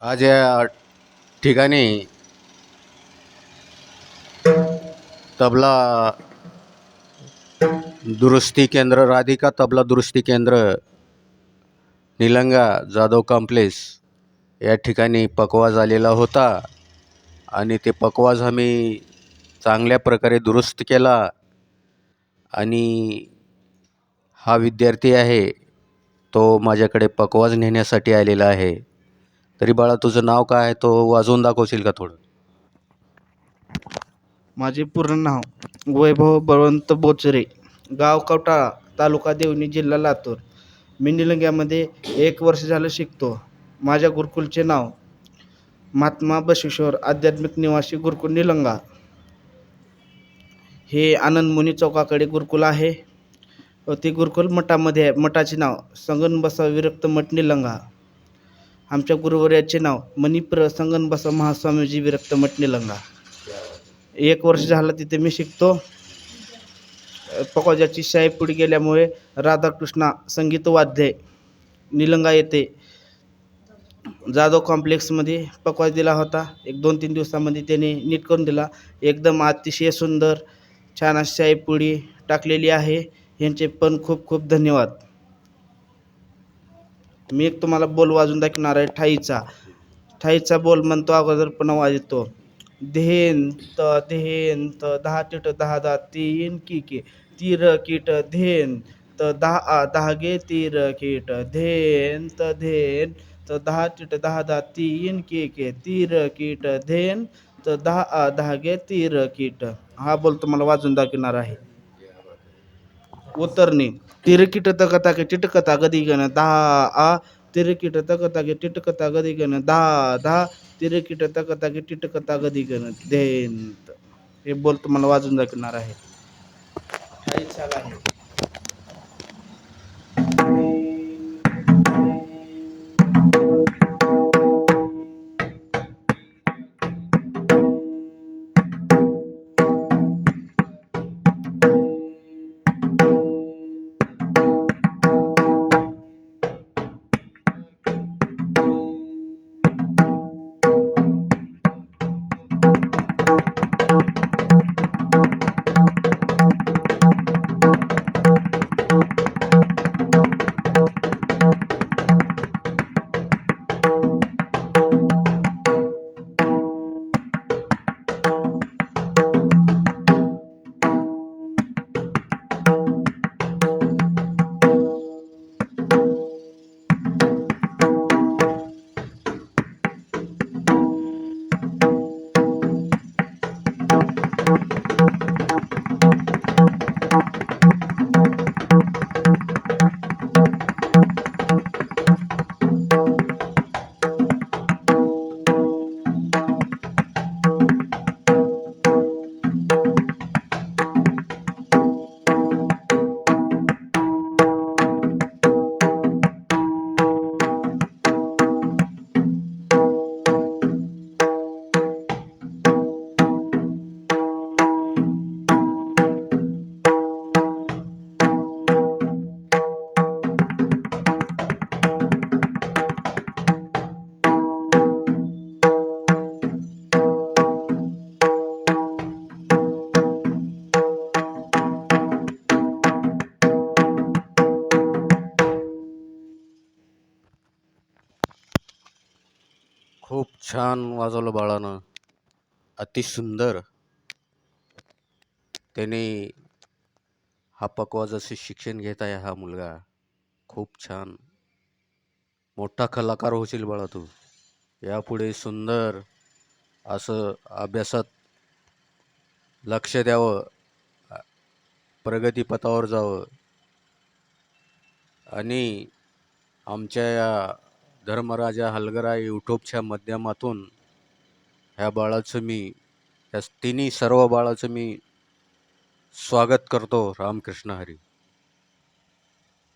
आज या ठिकाणी तबला दुरुस्ती केंद्र, राधिका तबला दुरुस्ती केंद्र, निलंगा जाधव कॉम्प्लेक्स या ठिकाणी पकवाज आलेला होता आणि ते पकवाज आम्ही चांगल्या प्रकारे दुरुस्त केला. आणि हा विद्यार्थी आहे तो माझ्याकडे पकवाज नेण्यासाठी आलेला आहे. तरी बाळा, तुझं नाव काय आहे, तो वाजवून दाखवशील का थोडं? माझे पूर्ण नाव वैभव बळवंत बोचरे, गाव कवटाळा, तालुका देवणी, जिल्हा लातूर. मी निलंग्यामध्ये 1 वर्ष झालं शिकतो. माझ्या गुरुकुलचे नाव महात्मा बसवेश्वर आध्यात्मिक निवासी गुरुकुल निलंगा. हे आनंदमुनी चौकाकडे गुरुकुल आहे. ते गुरुकुल मठामध्ये आहे. मठाचे नाव संगनबसा विरक्त मठ निलंगा. आमच्या गुरुवर्याचे नाव मणिप्र संगनबसा महास्वामीजी विरक्त मठ निलंगा. 1 वर्ष झालं तिथे मी शिकतो. पकवाजाची शाई पुढे गेल्यामुळे राधाकृष्णा संगीत वाद्य निलंगा येथे जाधव कॉम्प्लेक्समध्ये पकवाज दिला होता. 1-2-3 दिवसामध्ये त्याने नीट करून दिला. एकदम अतिशय सुंदर छान अशी शाई पुडी टाकलेली आहे. यांचे पण खूप खूप धन्यवाद. मी एक तुम्हाला बोल वाजून दाखवणार आहे. ठाईचा बोल म्हणतो अगोदरपणा वाजतो. धेन त 10 टिट 10 दा 3 किके तीर कीट धेन त 10 गे तीर कीट धेन त 10 टिट 10 दा 3 किके तीर कीट धेन त 10 गे तीर कीट. हा बोल तुम्हाला वाजून दाखवणार आहे. उतरणे तिरकीट तकताके टिटकता गदिगण 10 तिरकीट तकताके टिटकता गदिगण 10 तिरकीट तकताके टिटकता गदिगण धेंत. हे बोल तुम्हाला वाजून दाखवणार आहे. खूप छान वाजवलं बाळानं, अतिसुंदर. त्याने हा पकवाजाचे शिक्षण घेत आहे हा मुलगा. खूप छान, मोठा कलाकार होशील बाळा तू. यापुढे सुंदर असं अभ्यासात लक्ष द्यावं, प्रगतीपथावर जावं. आणि आमच्या या धर्मराजा हलगरा यूट्यूबच्या माध्यमातून ह्या बाळाचं मी, या तिन्ही सर्व बाळाचं मी स्वागत करतो. रामकृष्ण हरी.